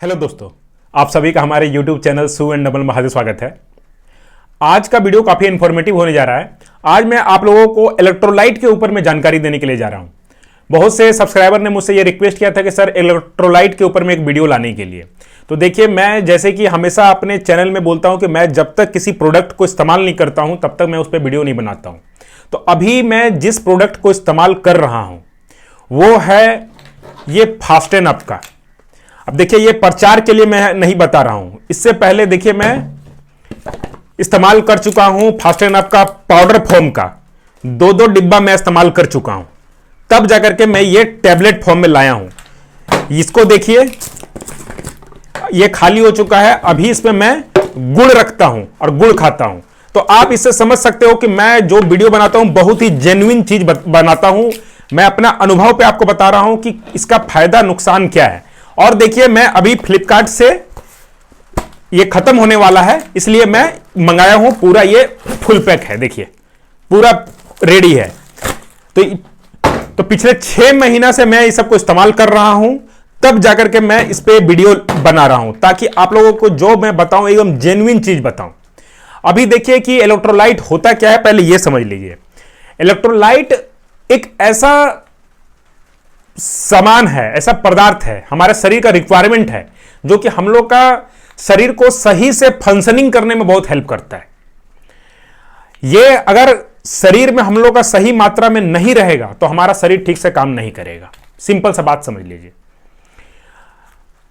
Hello दोस्तों, आप सभी का हमारे YouTube चैनल सू एंड डबल में हार्दिक स्वागत है। आज का वीडियो काफ़ी इन्फॉर्मेटिव होने जा रहा है। आज मैं आप लोगों को इलेक्ट्रोलाइट के ऊपर में जानकारी देने के लिए जा रहा हूं। बहुत से सब्सक्राइबर ने मुझसे ये रिक्वेस्ट किया था कि सर इलेक्ट्रोलाइट के ऊपर में एक वीडियो लाने के लिए। तो देखिए, मैं जैसे कि हमेशा अपने चैनल में बोलता हूं कि मैं जब तक किसी प्रोडक्ट को इस्तेमाल नहीं करता हूं तब तक मैं उस पर वीडियो नहीं बनाता हूं। तो अभी मैं जिस प्रोडक्ट को इस्तेमाल कर रहा हूं वो है ये फास्टेन अप का। अब देखिए, ये प्रचार के लिए मैं नहीं बता रहा हूं। इससे पहले देखिए, मैं इस्तेमाल कर चुका हूं फास्टेन अप का पाउडर फॉर्म का। दो डिब्बा मैं इस्तेमाल कर चुका हूं, तब जाकर के मैं ये टैबलेट फॉर्म में लाया हूं। इसको देखिए, ये खाली हो चुका है। अभी इसमें मैं गुड़ रखता हूं और गुड़ खाता हूं। तो आप इससे समझ सकते हो कि मैं जो वीडियो बनाता हूं बहुत ही जेन्युइन चीज बनाता हूं। मैं अपना अनुभव पे आपको बता रहा हूं कि इसका फायदा नुकसान क्या है। और देखिए, मैं अभी फ्लिपकार्ट से ये खत्म होने वाला है, इसलिए मैं मंगाया हूं। पूरा ये फुल पैक है, देखिए पूरा रेडी है। तो पिछले 6 महीना से मैं इस सब को इस्तेमाल कर रहा हूं, तब जाकर के मैं इस पे वीडियो बना रहा हूं ताकि आप लोगों को जो मैं बताऊं एकदम जेन्युइन चीज बताऊं। अभी देखिए कि इलेक्ट्रोलाइट होता क्या है, पहले ये समझ लीजिए। इलेक्ट्रोलाइट एक ऐसा सामान है, ऐसा पदार्थ है, हमारे शरीर का रिक्वायरमेंट है, जो कि हम लोग का शरीर को सही से फंक्शनिंग करने में बहुत हेल्प करता है। ये अगर शरीर में हम लोग का सही मात्रा में नहीं रहेगा तो हमारा शरीर ठीक से काम नहीं करेगा। सिंपल सा बात समझ लीजिए।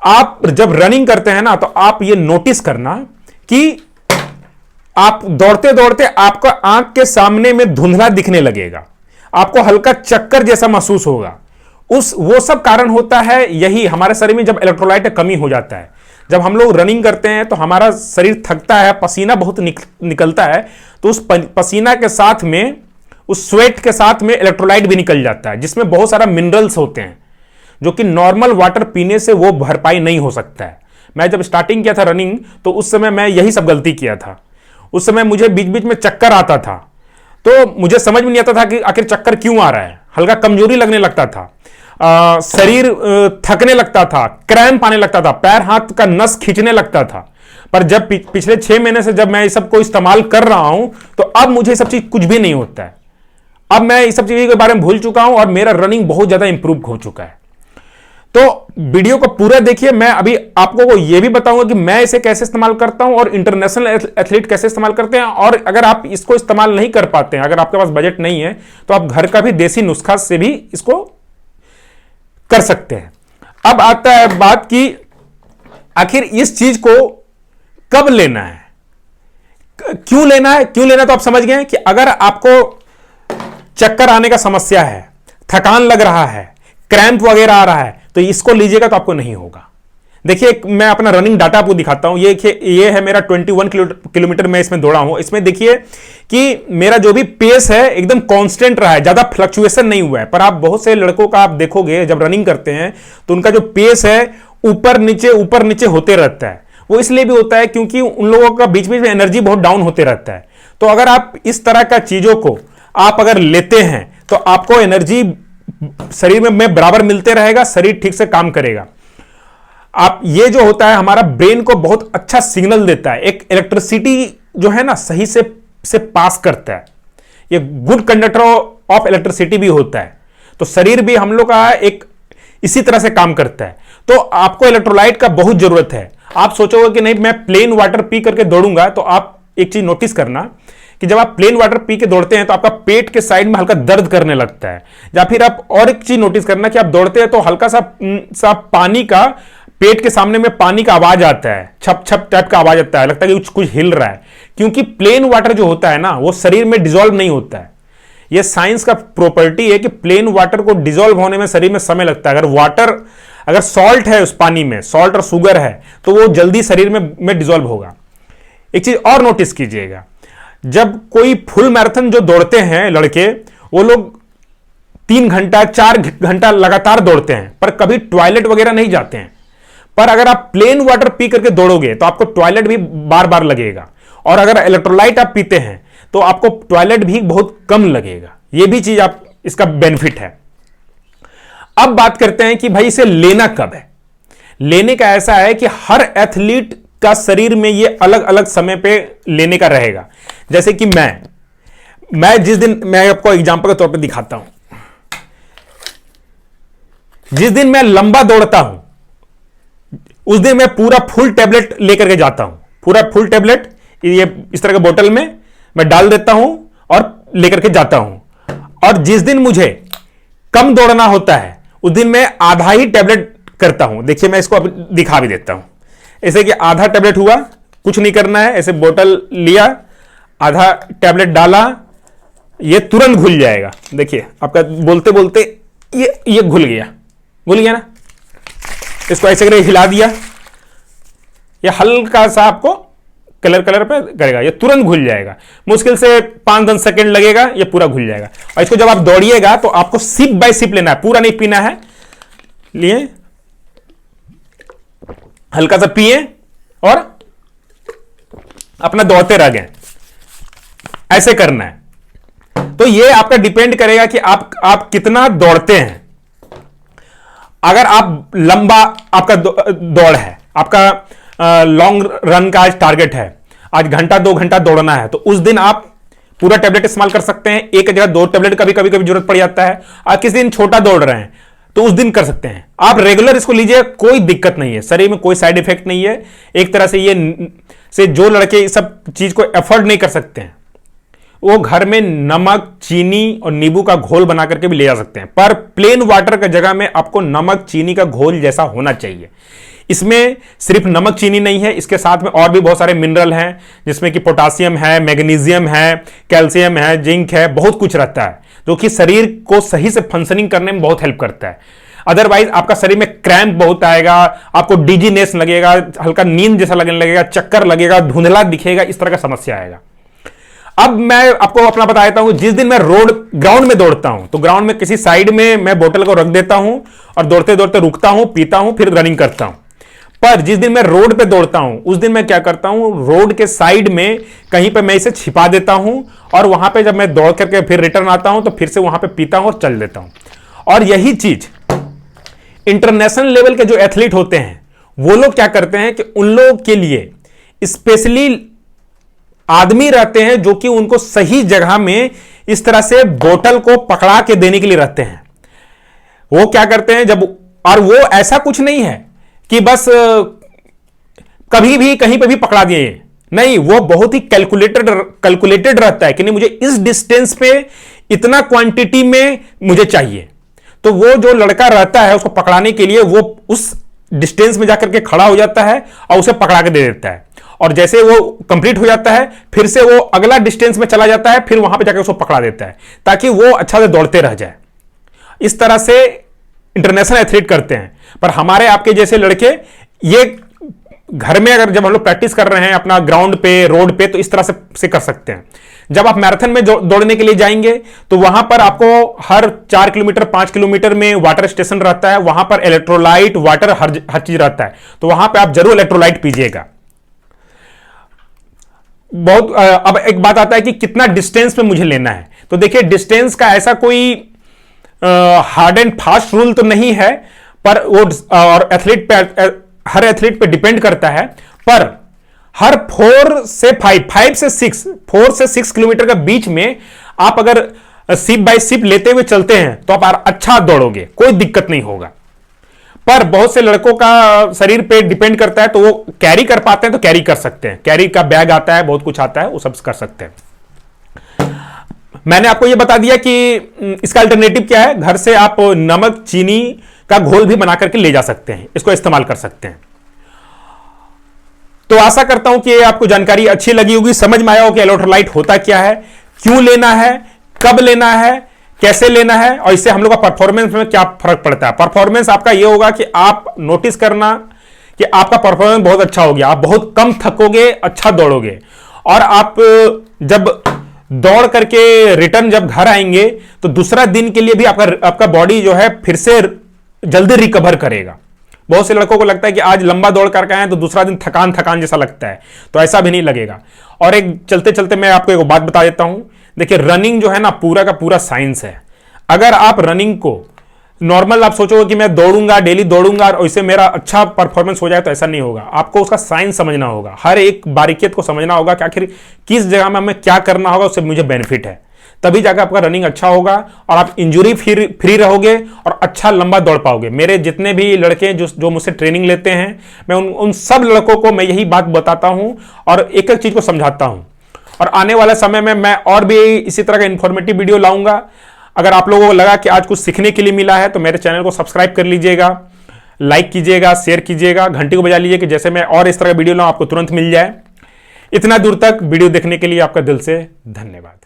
आप जब रनिंग करते हैं ना, तो आप ये नोटिस करना कि आप दौड़ते दौड़ते आपका आंख के सामने में धुंधला दिखने लगेगा, आपको हल्का चक्कर जैसा महसूस होगा। वो सब कारण होता है यही, हमारे शरीर में जब इलेक्ट्रोलाइट की कमी हो जाता है। जब हम लोग रनिंग करते हैं तो हमारा शरीर थकता है, पसीना बहुत निकलता है, तो उस पसीना के साथ में, उस स्वेट के साथ में इलेक्ट्रोलाइट भी निकल जाता है, जिसमें बहुत सारा मिनरल्स होते हैं जो कि नॉर्मल वाटर पीने से वो भरपाई नहीं हो सकता है। मैं जब स्टार्टिंग किया था रनिंग, तो उस समय मैं यही सब गलती किया था। उस समय मुझे बीच बीच में चक्कर आता था, तो मुझे समझ में नहीं आता था कि आखिर चक्कर क्यों आ रहा है। हल्का कमजोरी लगने लगता था, शरीर थकने लगता था, क्रैम्प आने लगता था, पैर हाथ का नस खींचने लगता था। पर जब पिछले 6 महीने से जब मैं इस सब को इस्तेमाल कर रहा हूं, तो अब मुझे ये सब चीज कुछ भी नहीं होता है। अब मैं इस सब चीजों के बारे में भूल चुका हूं और मेरा रनिंग बहुत ज्यादा इंप्रूव हो चुका है। तो वीडियो को पूरा देखिए। मैं अभी आपको को यह भी बताऊंगा कि मैं इसे कैसे इस्तेमाल करता हूं और इंटरनेशनल एथलीट कैसे इस्तेमाल करते हैं। और अगर आप इसको इस्तेमाल नहीं कर पाते हैं, अगर आपके पास बजट नहीं है, तो आप घर का भी देसी नुस्खा से भी इसको कर सकते हैं। अब आता है बात कि आखिर इस चीज को कब लेना है, क्यों लेना है। क्यों लेना, तो आप समझ गए कि अगर आपको चक्कर आने का समस्या है, थकान लग रहा है, क्रैम्प वगैरह आ रहा है, तो इसको लीजिएगा तो आपको नहीं होगा। देखिए, मैं अपना रनिंग डाटा आपको दिखाता हूं। ये है मेरा 21 किलोमीटर मैं इसमें दौड़ा हूं। इसमें देखिए कि मेरा जो भी पेस है एकदम कांस्टेंट रहा है, ज्यादा फ्लक्चुएशन नहीं हुआ है। पर आप बहुत से लड़कों का आप देखोगे जब रनिंग करते हैं तो उनका जो पेस है ऊपर नीचे होते रहता है। वो इसलिए भी होता है क्योंकि उन लोगों का बीच बीच में एनर्जी बहुत डाउन होते रहता है। तो अगर आप इस तरह का चीजों को आप अगर लेते हैं तो आपको एनर्जी शरीर में बराबर मिलते रहेगा, शरीर ठीक से काम करेगा। आप ये जो होता है, हमारा ब्रेन को बहुत अच्छा सिग्नल देता है, एक इलेक्ट्रिसिटी जो है ना सही से पास करता है। ये गुड कंडक्टर ऑफ इलेक्ट्रिसिटी भी होता है। तो शरीर भी हम लोग का एक इसी तरह से काम करता है। तो आपको इलेक्ट्रोलाइट का बहुत जरूरत है। आप सोचोगे कि नहीं, मैं प्लेन वाटर पी करके दौड़ूंगा, तो आप एक चीज नोटिस करना कि जब आप प्लेन वाटर पी के दौड़ते हैं तो आपका पेट के साइड में हल्का दर्द करने लगता है। या फिर आप और एक चीज नोटिस करना कि आप दौड़ते हैं तो हल्का सा पानी का, पेट के सामने में पानी का आवाज आता है, छप छप टाइप का आवाज आता है, लगता है कि कुछ हिल रहा है। क्योंकि प्लेन वाटर जो होता है ना, वो शरीर में डिसॉल्व नहीं होता है। ये साइंस का प्रॉपर्टी है कि प्लेन वाटर को डिसॉल्व होने में शरीर में समय लगता है। अगर सॉल्ट है उस पानी में, सॉल्ट और शुगर है, तो वो जल्दी शरीर में डिसॉल्व होगा। एक चीज और नोटिस कीजिएगा, जब कोई फुल मैराथन जो दौड़ते हैं लड़के, वो लोग 3 घंटा 4 घंटा लगातार दौड़ते हैं, पर कभी टॉयलेट वगैरह नहीं जाते हैं। पर अगर आप प्लेन वाटर पी करके दौड़ोगे तो आपको टॉयलेट भी बार बार लगेगा। और अगर इलेक्ट्रोलाइट आप पीते हैं तो आपको टॉयलेट भी बहुत कम लगेगा। यह भी चीज आप इसका बेनिफिट है। अब बात करते हैं कि भाई इसे लेना कब है। लेने का ऐसा है कि हर एथलीट का शरीर में ये अलग अलग समय पे लेने का रहेगा। जैसे कि मैं जिस दिन, मैं आपको एग्जांपल के तौर पे दिखाता हूं, जिस दिन मैं लंबा दौड़ता हूं उस दिन मैं पूरा फुल टेबलेट लेकर के जाता हूं। पूरा फुल टेबलेट ये इस तरह के बोतल में मैं डाल देता हूं और लेकर के जाता हूं। और जिस दिन मुझे कम दौड़ना होता है उस दिन मैं आधा ही टेबलेट करता हूं। देखिए मैं इसको अब दिखा भी देता हूं। ऐसे कि आधा टेबलेट हुआ, कुछ नहीं करना है, ऐसे बोतल लिया, आधा टेबलेट डाला, ये तुरंत घुल जाएगा। देखिए आपका बोलते बोलते ये घुल गया ना। इसको ऐसे करके हिला दिया, ये हल्का सा आपको कलर पे करेगा, ये तुरंत घुल जाएगा। मुश्किल से 5-10 सेकंड लगेगा, ये पूरा घुल जाएगा। और इसको जब आप दौड़िएगा तो आपको सिप बाय सिप लेना है, पूरा नहीं पीना है। लिए हल्का सा पिए और अपना दौड़ते रह गए, ऐसे करना है। तो ये आपका डिपेंड करेगा कि आप कितना दौड़ते हैं। अगर आप लंबा आपका दौड़ है, आपका लॉन्ग रन का आज टारगेट है, आज घंटा 2 घंटा दौड़ना है, तो उस दिन आप पूरा टेबलेट इस्तेमाल कर सकते हैं। एक जगह 2 टेबलेट कभी जरूरत पड़ जाता है। और किसी दिन छोटा दौड़ रहे हैं तो उस दिन कर सकते हैं। आप रेगुलर इसको लीजिए, कोई दिक्कत नहीं है, शरीर में कोई साइड इफेक्ट नहीं है। एक तरह से जो लड़के इस सब चीज को एफोर्ड नहीं कर सकते हैं वो घर में नमक, चीनी और नींबू का घोल बना करके भी ले जा सकते हैं। पर प्लेन वाटर की जगह में आपको नमक चीनी का घोल जैसा होना चाहिए। इसमें सिर्फ नमक चीनी नहीं है, इसके साथ में और भी बहुत सारे मिनरल हैं, जिसमें कि पोटासियम है, मैग्नीशियम है, कैल्शियम है, जिंक है, बहुत कुछ रहता है जो कि शरीर को सही से फंक्शनिंग करने में बहुत हेल्प करता है। अदरवाइज आपका शरीर में क्रैम्प बहुत आएगा, आपको डिजीनेस लगेगा, हल्का नींद जैसा लगने लगेगा, चक्कर लगेगा, धुंधला दिखेगा, इस तरह का समस्या आएगा। अब मैं आपको अपना बता देता हूं, जिस दिन मैं ग्राउंड में दौड़ता हूं तो ग्राउंड में किसी साइड में मैं बोतल को रख देता हूं और दौड़ते दौड़ते रुकता हूं, पीता हूं, फिर रनिंग करता हूं। पर जिस दिन मैं रोड पे दौड़ता हूं उस दिन मैं क्या करता हूं, रोड के साइड में कहीं पे मैं इसे छिपा देता हूं और वहां पे जब मैं दौड़ करके फिर रिटर्न आता हूं तो फिर से वहां पे पीता हूं और चल देता हूं। और यही चीज इंटरनेशनल लेवल के जो एथलीट होते हैं वो लोग क्या करते हैं कि उन लोगों के लिए स्पेशली आदमी रहते हैं जो कि उनको सही जगह में इस तरह से बोतल को पकड़ा के देने के लिए रहते हैं। वो क्या करते हैं और वो ऐसा कुछ नहीं है कि बस कभी भी कहीं पे भी पकड़ा दिए, नहीं, वो बहुत ही कैलकुलेटेड रहता है कि नहीं, मुझे इस डिस्टेंस पे इतना क्वांटिटी में मुझे चाहिए। तो वो जो लड़का रहता है उसको पकड़ाने के लिए वो उस डिस्टेंस में जाकर के खड़ा हो जाता है और उसे पकड़ा के दे देता है। और जैसे वो कंप्लीट हो जाता है फिर से वो अगला डिस्टेंस में चला जाता है, फिर वहां पे जाकर उसको पकड़ा देता है ताकि वो अच्छा से दौड़ते रह जाए। इस तरह से इंटरनेशनल एथलीट करते हैं। पर हमारे आपके जैसे लड़के ये घर में अगर जब हम लोग प्रैक्टिस कर रहे हैं अपना ग्राउंड पे, रोड पे, तो इस तरह से कर सकते हैं। जब आप मैराथन में दौड़ने के लिए जाएंगे तो वहां पर आपको हर 4 किलोमीटर 5 किलोमीटर में वाटर स्टेशन रहता है, वहां पर इलेक्ट्रोलाइट वाटर हर चीज रहता है, तो वहां पर आप जरूर इलेक्ट्रोलाइट पीजिएगा। बहुत अब एक बात आता है कि कितना डिस्टेंस पे मुझे लेना है। तो देखिए डिस्टेंस का ऐसा कोई हार्ड एंड फास्ट रूल तो नहीं है, पर वो और एथलीट पे, हर एथलीट पे डिपेंड करता है। पर हर 4 से 6 किलोमीटर के बीच में आप अगर सिप बाय सिप लेते हुए चलते हैं तो आप अच्छा दौड़ोगे, कोई दिक्कत नहीं होगा। पर बहुत से लड़कों का शरीर पे डिपेंड करता है, तो वो कैरी कर पाते हैं तो कैरी कर सकते हैं, कैरी का बैग आता है, बहुत कुछ आता है, वो सब कर सकते हैं। मैंने आपको ये बता दिया कि इसका अल्टरनेटिव क्या है। घर से आप नमक चीनी का घोल भी बना करके ले जा सकते हैं, इसको इस्तेमाल कर सकते हैं। तो आशा करता हूं कि आपको जानकारी अच्छी लगी होगी, समझ में आया हो कि इलेक्ट्रोलाइट होता क्या है, क्यों लेना है, कब लेना है, कैसे लेना है, और इससे हम लोग का परफॉर्मेंस में क्या फर्क पड़ता है। परफॉर्मेंस आपका यह होगा कि आप नोटिस करना कि आपका परफॉर्मेंस बहुत अच्छा हो गया, आप बहुत कम थकोगे, अच्छा दौड़ोगे, और आप जब दौड़ करके रिटर्न जब घर आएंगे तो दूसरा दिन के लिए भी आपका बॉडी जो है फिर से जल्दी रिकवर करेगा। बहुत से लड़कों को लगता है कि आज लंबा दौड़ करके आए तो दूसरा दिन थकान जैसा लगता है, तो ऐसा भी नहीं लगेगा। और एक चलते चलते मैं आपको एक बात बता देता हूं। देखिए रनिंग जो है ना, पूरा का पूरा साइंस है। अगर आप रनिंग को नॉर्मल आप सोचोगे कि मैं दौड़ूंगा, डेली दौड़ूंगा और उससे मेरा अच्छा परफॉर्मेंस हो जाए, तो ऐसा नहीं होगा। आपको उसका साइंस समझना होगा, हर एक बारीकियत को समझना होगा कि आखिर किस जगह में हमें क्या करना होगा, उससे मुझे बेनिफिट है, तभी जाकर आपका रनिंग अच्छा होगा और आप इंजरी फ्री रहोगे और अच्छा लंबा दौड़ पाओगे। मेरे जितने भी लड़के जो मुझसे ट्रेनिंग लेते हैं, मैं उन सब लड़कों को मैं यही बात बताता हूं और एक एक चीज को समझाता हूं। और आने वाले समय में मैं और भी इसी तरह का इंफॉर्मेटिव वीडियो लाऊंगा। अगर आप लोगों को लगा कि आज कुछ सीखने के लिए मिला है तो मेरे चैनल को सब्सक्राइब कर लीजिएगा, लाइक कीजिएगा, शेयर कीजिएगा, घंटी को बजा लीजिए कि जैसे मैं और इस तरह का वीडियो लाऊं आपको तुरंत मिल जाए। इतना दूर तक वीडियो देखने के लिए आपका दिल से धन्यवाद।